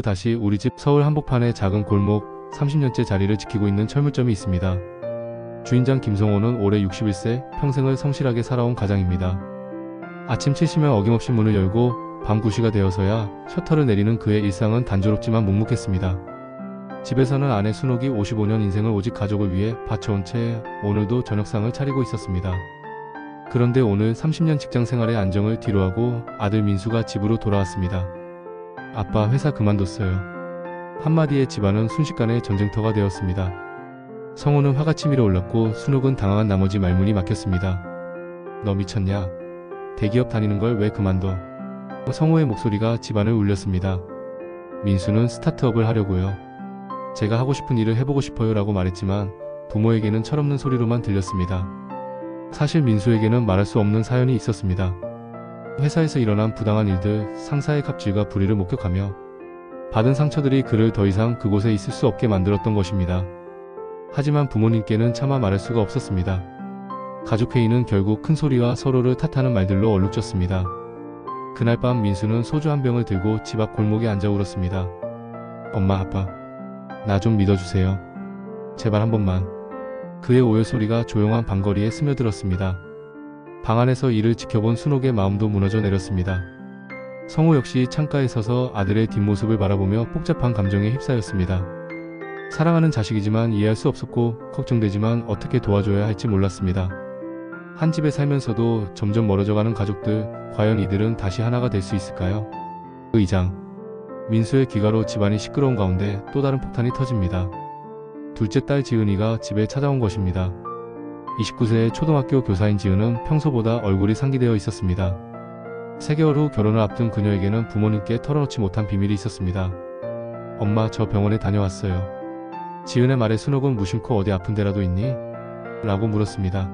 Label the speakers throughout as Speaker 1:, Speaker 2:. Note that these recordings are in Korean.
Speaker 1: 다시 우리 집 서울 한복판의 작은 골목 30년째 자리를 지키고 있는 철물점이 있습니다. 주인장 김성호는 올해 61세, 평생을 성실하게 살아온 가장입니다. 아침 7시면 어김없이 문을 열고 밤 9시가 되어서야 셔터를 내리는 그의 일상은 단조롭지만 묵묵했습니다. 집에서는 아내 순옥이 55년 인생을 오직 가족을 위해 바쳐온 채 오늘도 저녁상을 차리고 있었습니다. 그런데 오늘 30년 직장 생활의 안정을 뒤로하고 아들 민수가 집으로 돌아왔습니다. 아빠 회사 그만뒀어요. 한마디에 집안은 순식간에 전쟁터가 되었습니다. 성호는 화가 치밀어 올랐고 순옥은 당황한 나머지 말문이 막혔습니다. 너 미쳤냐? 대기업 다니는 걸 왜 그만둬? 성호의 목소리가 집안을 울렸습니다. 민수는 스타트업을 하려고요. 제가 하고 싶은 일을 해보고 싶어요 라고 말했지만 부모에게는 철없는 소리로만 들렸습니다. 사실 민수에게는 말할 수 없는 사연이 있었습니다. 회사에서 일어난 부당한 일들, 상사의 갑질과 불의를 목격하며 받은 상처들이 그를 더 이상 그곳에 있을 수 없게 만들었던 것입니다. 하지만 부모님께는 차마 말할 수가 없었습니다. 가족회의는 결국 큰 소리와 서로를 탓하는 말들로 얼룩졌습니다. 그날 밤 민수는 소주 한 병을 들고 집 앞 골목에 앉아 울었습니다. 엄마, 아빠, 나 좀 믿어주세요. 제발 한 번만. 그의 오열 소리가 조용한 방거리에 스며들었습니다. 방 안에서 이를 지켜본 순옥의 마음도 무너져 내렸습니다. 성호 역시 창가에 서서 아들의 뒷모습을 바라보며 복잡한 감정에 휩싸였습니다. 사랑하는 자식이지만 이해할 수 없었고 걱정되지만 어떻게 도와줘야 할지 몰랐습니다. 한 집에 살면서도 점점 멀어져가는 가족들, 과연 이들은 다시 하나가 될 수 있을까요? 그 2장. 민수의 귀가로 집안이 시끄러운 가운데 또 다른 폭탄이 터집니다. 둘째 딸 지은이가 집에 찾아온 것입니다. 29세의 초등학교 교사인 지은은 평소보다 얼굴이 상기되어 있었습니다. 3개월 후 결혼을 앞둔 그녀에게는 부모님께 털어놓지 못한 비밀이 있었습니다. 엄마, 저 병원에 다녀왔어요. 지은의 말에 순옥은 무심코 어디 아픈 데라도 있니? 라고 물었습니다.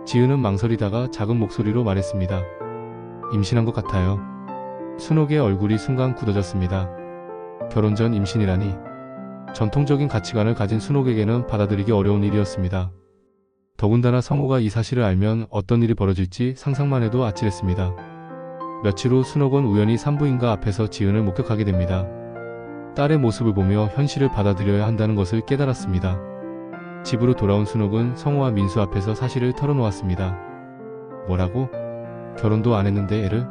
Speaker 1: 지은은 망설이다가 작은 목소리로 말했습니다. 임신한 것 같아요. 순옥의 얼굴이 순간 굳어졌습니다. 결혼 전 임신이라니. 전통적인 가치관을 가진 순옥에게는 받아들이기 어려운 일이었습니다. 더군다나 성호가 이 사실을 알면 어떤 일이 벌어질지 상상만 해도 아찔했습니다. 며칠 후 순옥은 우연히 산부인과 앞에서 지은을 목격하게 됩니다. 딸의 모습을 보며 현실을 받아들여야 한다는 것을 깨달았습니다. 집으로 돌아온 순옥은 성호와 민수 앞에서 사실을 털어놓았습니다. 뭐라고? 결혼도 안 했는데 애를?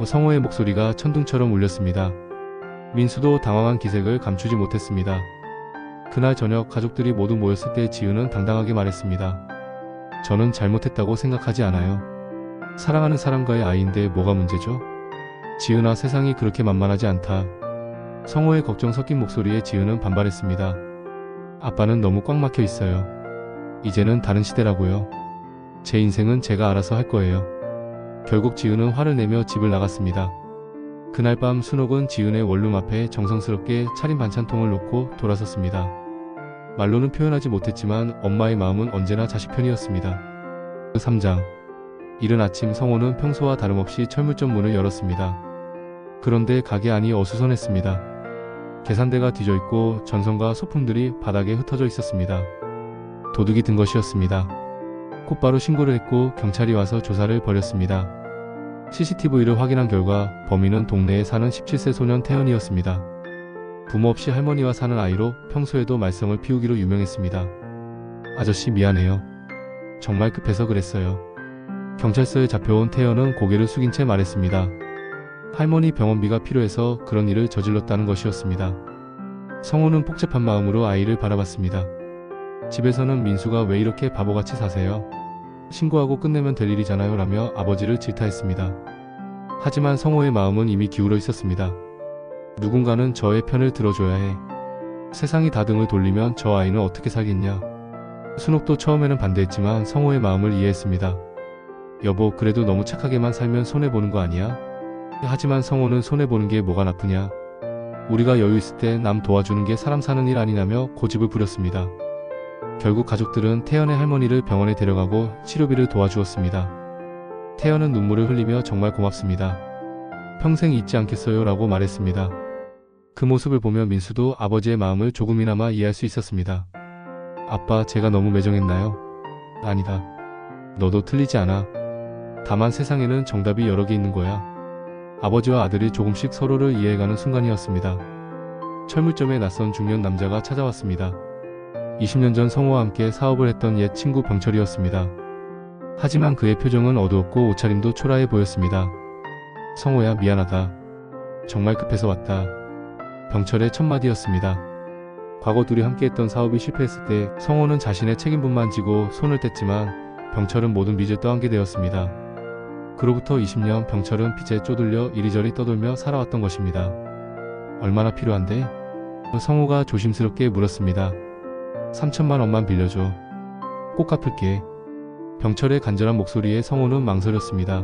Speaker 1: 성호의 목소리가 천둥처럼 울렸습니다. 민수도 당황한 기색을 감추지 못했습니다. 그날 저녁 가족들이 모두 모였을 때 지은은 당당하게 말했습니다. 저는 잘못했다고 생각하지 않아요. 사랑하는 사람과의 아이인데 뭐가 문제죠? 지은아, 세상이 그렇게 만만하지 않다. 성호의 걱정 섞인 목소리에 지은은 반발했습니다. 아빠는 너무 꽉 막혀 있어요. 이제는 다른 시대라고요. 제 인생은 제가 알아서 할 거예요. 결국 지은은 화를 내며 집을 나갔습니다. 그날 밤 순옥은 지은의 원룸 앞에 정성스럽게 차린 반찬통을 놓고 돌아섰습니다. 말로는 표현하지 못했지만 엄마의 마음은 언제나 자식 편이었습니다. 3장. 이른 아침 성호는 평소와 다름없이 철물점 문을 열었습니다. 그런데 가게 안이 어수선했습니다. 계산대가 뒤져있고 전선과 소품들이 바닥에 흩어져 있었습니다. 도둑이 든 것이었습니다. 곧바로 신고를 했고 경찰이 와서 조사를 벌였습니다. CCTV를 확인한 결과 범인은 동네에 사는 17세 소년 태연이었습니다. 부모 없이 할머니와 사는 아이로 평소에도 말썽을 피우기로 유명했습니다. 아저씨, 미안해요. 정말 급해서 그랬어요. 경찰서에 잡혀온 태연은 고개를 숙인 채 말했습니다. 할머니 병원비가 필요해서 그런 일을 저질렀다는 것이었습니다. 성호는 복잡한 마음으로 아이를 바라봤습니다. 집에서는 민수가 왜 이렇게 바보같이 사세요? 신고하고 끝내면 될 일이잖아요 라며 아버지를 질타했습니다. 하지만 성호의 마음은 이미 기울어 있었습니다. 누군가는 저의 편을 들어줘야 해. 세상이 다 등을 돌리면 저 아이는 어떻게 살겠냐. 순옥도 처음에는 반대했지만 성호의 마음을 이해했습니다. 여보, 그래도 너무 착하게만 살면 손해보는 거 아니야? 하지만 성호는 손해보는 게 뭐가 나쁘냐. 우리가 여유 있을 때 남 도와주는 게 사람 사는 일 아니냐며 고집을 부렸습니다. 결국 가족들은 태연의 할머니를 병원에 데려가고 치료비를 도와주었습니다. 태연은 눈물을 흘리며 정말 고맙습니다. 평생 잊지 않겠어요 라고 말했습니다. 그 모습을 보며 민수도 아버지의 마음을 조금이나마 이해할 수 있었습니다. 아빠, 제가 너무 매정했나요? 아니다. 너도 틀리지 않아. 다만 세상에는 정답이 여러 개 있는 거야. 아버지와 아들이 조금씩 서로를 이해해가는 순간이었습니다. 철물점에 낯선 중년 남자가 찾아왔습니다. 20년 전 성호와 함께 사업을 했던 옛 친구 병철이었습니다. 하지만 그의 표정은 어두웠고 옷차림도 초라해 보였습니다. 성호야, 미안하다. 정말 급해서 왔다. 병철의 첫 마디였습니다. 과거 둘이 함께했던 사업이 실패했을 때 성호는 자신의 책임분만 지고 손을 뗐지만 병철은 모든 빚을 떠안게 되었습니다. 그로부터 20년 병철은 빚에 쪼들려 이리저리 떠돌며 살아왔던 것입니다. 얼마나 필요한데? 성호가 조심스럽게 물었습니다. 3천만 원만 빌려줘. 꼭 갚을게. 병철의 간절한 목소리에 성호는 망설였습니다.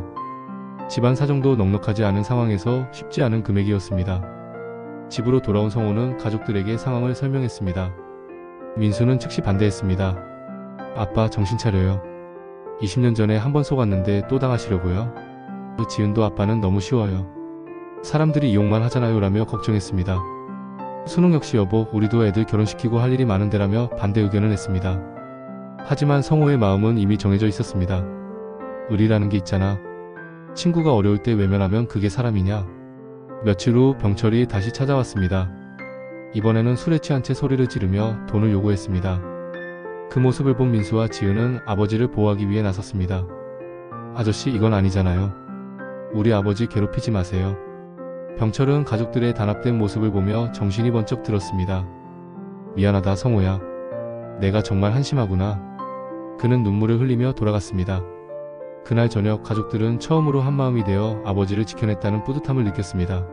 Speaker 1: 집안 사정도 넉넉하지 않은 상황에서 쉽지 않은 금액이었습니다. 집으로 돌아온 성호는 가족들에게 상황을 설명했습니다. 민수는 즉시 반대했습니다. 아빠, 정신 차려요. 20년 전에 한 번 속았는데 또 당하시려고요? 지은도 아빠는 너무 쉬워요. 사람들이 이용만 하잖아요 라며 걱정했습니다. 순옥 역시 여보, 우리도 애들 결혼시키고 할 일이 많은데라며 반대 의견을 냈습니다. 하지만 성호의 마음은 이미 정해져 있었습니다. 의리라는 게 있잖아. 친구가 어려울 때 외면하면 그게 사람이냐? 며칠 후 병철이 다시 찾아왔습니다. 이번에는 술에 취한 채 소리를 지르며 돈을 요구했습니다. 그 모습을 본 민수와 지은은 아버지를 보호하기 위해 나섰습니다. 아저씨, 이건 아니잖아요. 우리 아버지 괴롭히지 마세요. 병철은 가족들의 단합된 모습을 보며 정신이 번쩍 들었습니다. 미안하다, 성호야. 내가 정말 한심하구나. 그는 눈물을 흘리며 돌아갔습니다. 그날 저녁 가족들은 처음으로 한마음이 되어 아버지를 지켜냈다는 뿌듯함을 느꼈습니다.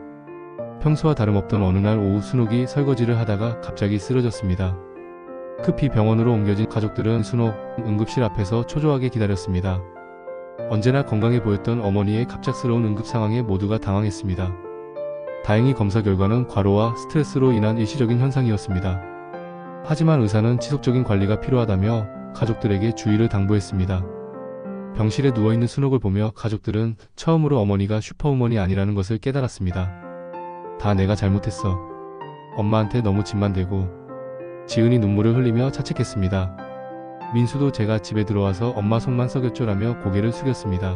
Speaker 1: 평소와 다름없던 어느 날 오후 순옥이 설거지를 하다가 갑자기 쓰러졌습니다. 급히 병원으로 옮겨진 가족들은 순옥 응급실 앞에서 초조하게 기다렸습니다. 언제나 건강해 보였던 어머니의 갑작스러운 응급 상황에 모두가 당황했습니다. 다행히 검사 결과는 과로와 스트레스로 인한 일시적인 현상이었습니다. 하지만 의사는 지속적인 관리가 필요하다며 가족들에게 주의를 당부했습니다. 병실에 누워있는 순옥을 보며 가족들은 처음으로 어머니가 슈퍼우먼이 아니라는 것을 깨달았습니다. 다 내가 잘못했어. 엄마한테 너무 짐만 대고. 지은이 눈물을 흘리며 자책했습니다. 민수도 제가 집에 들어와서 엄마 속만 썩였죠라며 고개를 숙였습니다.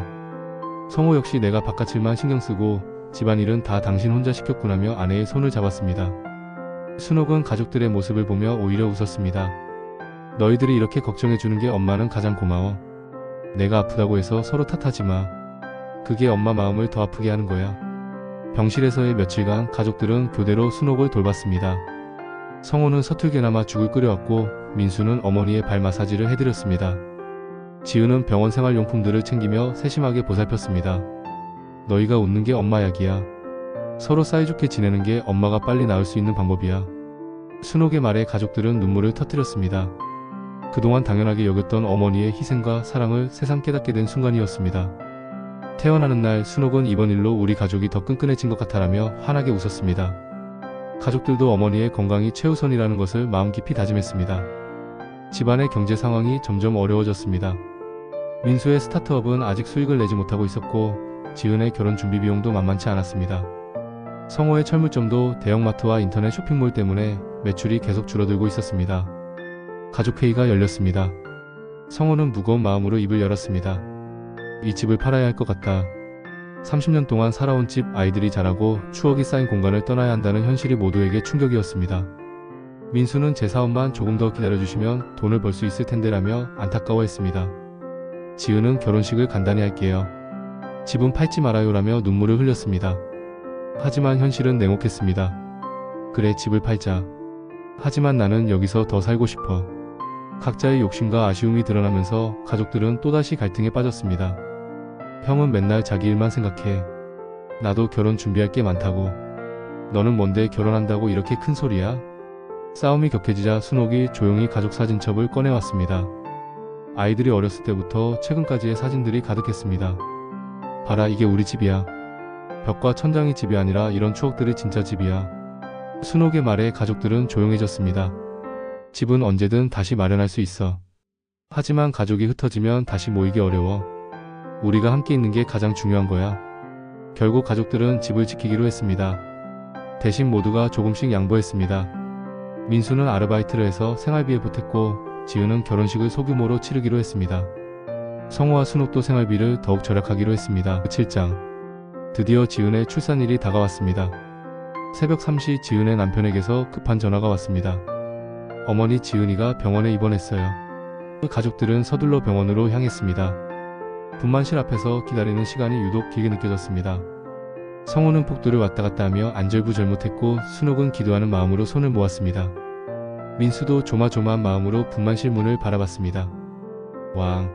Speaker 1: 성호 역시 내가 바깥일만 신경쓰고 집안일은 다 당신 혼자 시켰구나며 아내의 손을 잡았습니다. 순옥은 가족들의 모습을 보며 오히려 웃었습니다. 너희들이 이렇게 걱정해주는 게 엄마는 가장 고마워. 내가 아프다고 해서 서로 탓하지 마. 그게 엄마 마음을 더 아프게 하는 거야. 병실에서의 며칠간 가족들은 교대로 순옥을 돌봤습니다. 성호는 서툴게나마 죽을 끓여왔고 민수는 어머니의 발 마사지를 해드렸습니다. 지은은 병원 생활용품들을 챙기며 세심하게 보살폈습니다. 너희가 웃는 게 엄마 약이야. 서로 사이좋게 지내는 게 엄마가 빨리 나을 수 있는 방법이야. 순옥의 말에 가족들은 눈물을 터뜨렸습니다. 그동안 당연하게 여겼던 어머니의 희생과 사랑을 새삼 깨닫게 된 순간이었습니다. 태어나는 날 순옥은 이번 일로 우리 가족이 더 끈끈해진 것 같아라며 환하게 웃었습니다. 가족들도 어머니의 건강이 최우선이라는 것을 마음 깊이 다짐했습니다. 집안의 경제 상황이 점점 어려워졌습니다. 민수의 스타트업은 아직 수익을 내지 못하고 있었고 지은의 결혼 준비 비용도 만만치 않았습니다. 성호의 철물점도 대형마트와 인터넷 쇼핑몰 때문에 매출이 계속 줄어들고 있었습니다. 가족회의가 열렸습니다. 성호는 무거운 마음으로 입을 열었습니다. 이 집을 팔아야 할 것 같다. 30년 동안 살아온 집, 아이들이 자라고 추억이 쌓인 공간을 떠나야 한다는 현실이 모두에게 충격이었습니다. 민수는 제 사업만 조금 더 기다려주시면 돈을 벌 수 있을 텐데라며 안타까워했습니다. 지은은 결혼식을 간단히 할게요. 집은 팔지 말아요라며 눈물을 흘렸습니다. 하지만 현실은 냉혹했습니다. 그래, 집을 팔자. 하지만 나는 여기서 더 살고 싶어. 각자의 욕심과 아쉬움이 드러나면서 가족들은 또다시 갈등에 빠졌습니다. 형은 맨날 자기 일만 생각해. 나도 결혼 준비할 게 많다고. 너는 뭔데 결혼한다고 이렇게 큰 소리야? 싸움이 격해지자 순옥이 조용히 가족 사진첩을 꺼내왔습니다. 아이들이 어렸을 때부터 최근까지의 사진들이 가득했습니다. 봐라, 이게 우리 집이야. 벽과 천장이 집이 아니라 이런 추억들이 진짜 집이야. 순옥의 말에 가족들은 조용해졌습니다. 집은 언제든 다시 마련할 수 있어. 하지만 가족이 흩어지면 다시 모이기 어려워. 우리가 함께 있는 게 가장 중요한 거야. 결국 가족들은 집을 지키기로 했습니다. 대신 모두가 조금씩 양보했습니다. 민수는 아르바이트를 해서 생활비에 보탰고 지은은 결혼식을 소규모로 치르기로 했습니다. 성호와 순옥도 생활비를 더욱 절약하기로 했습니다. 7장. 드디어 지은의 출산일이 다가왔습니다. 새벽 3시 지은의 남편에게서 급한 전화가 왔습니다. 어머니 지은이가 병원에 입원했어요. 가족들은 서둘러 병원으로 향했습니다. 분만실 앞에서 기다리는 시간이 유독 길게 느껴졌습니다. 성호는 복도를 왔다 갔다 하며 안절부절못했고 순옥은 기도하는 마음으로 손을 모았습니다. 민수도 조마조마한 마음으로 분만실 문을 바라봤습니다. 왕!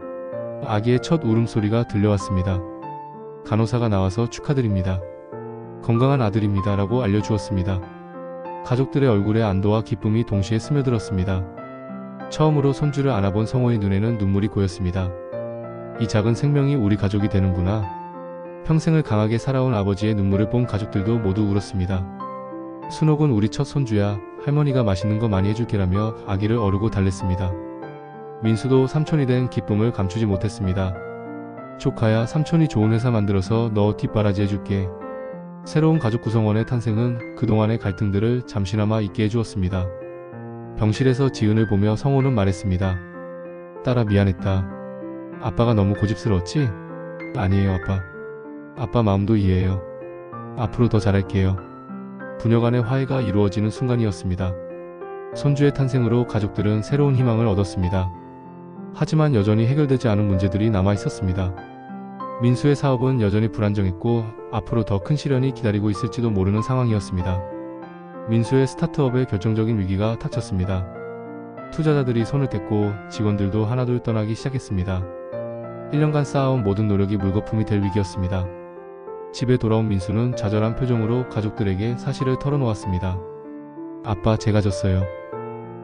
Speaker 1: 아기의 첫 울음소리가 들려왔습니다. 간호사가 나와서 축하드립니다. 건강한 아들입니다 라고 알려주었습니다. 가족들의 얼굴에 안도와 기쁨이 동시에 스며들었습니다. 처음으로 손주를 안아본 성호의 눈에는 눈물이 고였습니다. 이 작은 생명이 우리 가족이 되는구나. 평생을 강하게 살아온 아버지의 눈물을 본 가족들도 모두 울었습니다. 순옥은 우리 첫 손주야. 할머니가 맛있는 거 많이 해줄게라며 아기를 어르고 달랬습니다. 민수도 삼촌이 된 기쁨을 감추지 못했습니다. 조카야, 삼촌이 좋은 회사 만들어서 너 뒷바라지 해줄게. 새로운 가족 구성원의 탄생은 그동안의 갈등들을 잠시나마 잊게 해주었습니다. 병실에서 지은을 보며 성호는 말했습니다. 딸아, 미안했다. 아빠가 너무 고집스러웠지? 아니에요, 아빠. 아빠 마음도 이해해요. 앞으로 더 잘할게요. 부녀 간의 화해가 이루어지는 순간이었습니다. 손주의 탄생으로 가족들은 새로운 희망을 얻었습니다. 하지만 여전히 해결되지 않은 문제들이 남아 있었습니다. 민수의 사업은 여전히 불안정했고 앞으로 더 큰 시련이 기다리고 있을지도 모르는 상황이었습니다. 민수의 스타트업에 결정적인 위기가 닥쳤습니다. 투자자들이 손을 뗐고 직원들도 하나둘 떠나기 시작했습니다. 1년간 쌓아온 모든 노력이 물거품이 될 위기였습니다. 집에 돌아온 민수는 좌절한 표정으로 가족들에게 사실을 털어놓았습니다. 아빠, 제가 졌어요.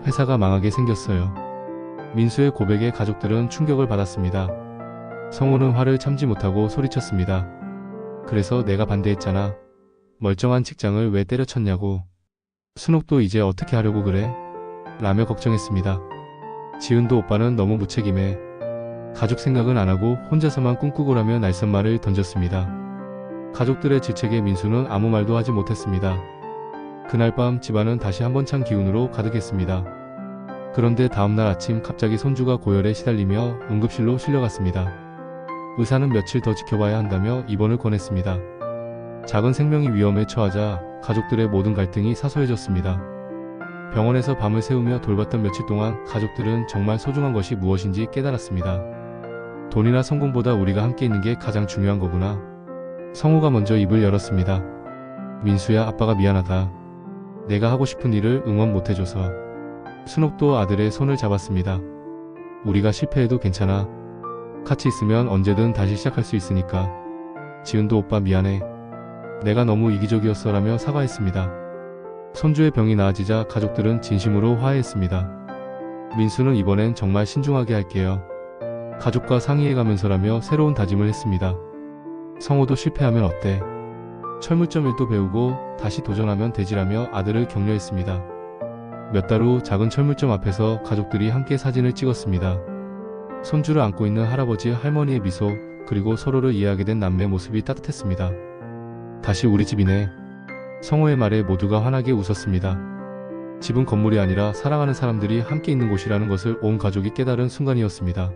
Speaker 1: 회사가 망하게 생겼어요. 민수의 고백에 가족들은 충격을 받았습니다. 성호는 화를 참지 못하고 소리쳤습니다. 그래서 내가 반대했잖아. 멀쩡한 직장을 왜 때려쳤냐고. 순옥도 이제 어떻게 하려고 그래? 라며 걱정했습니다. 지은도 오빠는 너무 무책임해. 가족 생각은 안 하고 혼자서만 꿈꾸고라며 날선말을 던졌습니다. 가족들의 질책에 민수는 아무 말도 하지 못했습니다. 그날 밤 집안은 다시 한번 찬 기운으로 가득했습니다. 그런데 다음날 아침 갑자기 손주가 고열에 시달리며 응급실로 실려갔습니다. 의사는 며칠 더 지켜봐야 한다며 입원을 권했습니다. 작은 생명이 위험에 처하자 가족들의 모든 갈등이 사소해졌습니다. 병원에서 밤을 새우며 돌봤던 며칠 동안 가족들은 정말 소중한 것이 무엇인지 깨달았습니다. 돈이나 성공보다 우리가 함께 있는 게 가장 중요한 거구나. 성호가 먼저 입을 열었습니다. 민수야, 아빠가 미안하다. 내가 하고 싶은 일을 응원 못해줘서. 순옥도 아들의 손을 잡았습니다. 우리가 실패해도 괜찮아. 같이 있으면 언제든 다시 시작할 수 있으니까. 지은도 오빠 미안해. 내가 너무 이기적이었어 라며 사과했습니다. 손주의 병이 나아지자 가족들은 진심으로 화해했습니다. 민수는 이번엔 정말 신중하게 할게요. 가족과 상의해가면서라며 새로운 다짐을 했습니다. 성호도 실패하면 어때? 철물점 일도 배우고 다시 도전하면 되지라며 아들을 격려했습니다. 몇 달 후 작은 철물점 앞에서 가족들이 함께 사진을 찍었습니다. 손주를 안고 있는 할아버지 할머니의 미소, 그리고 서로를 이해하게 된 남매 모습이 따뜻했습니다. 다시 우리 집이네. 성호의 말에 모두가 환하게 웃었습니다. 집은 건물이 아니라 사랑하는 사람들이 함께 있는 곳이라는 것을 온 가족이 깨달은 순간이었습니다.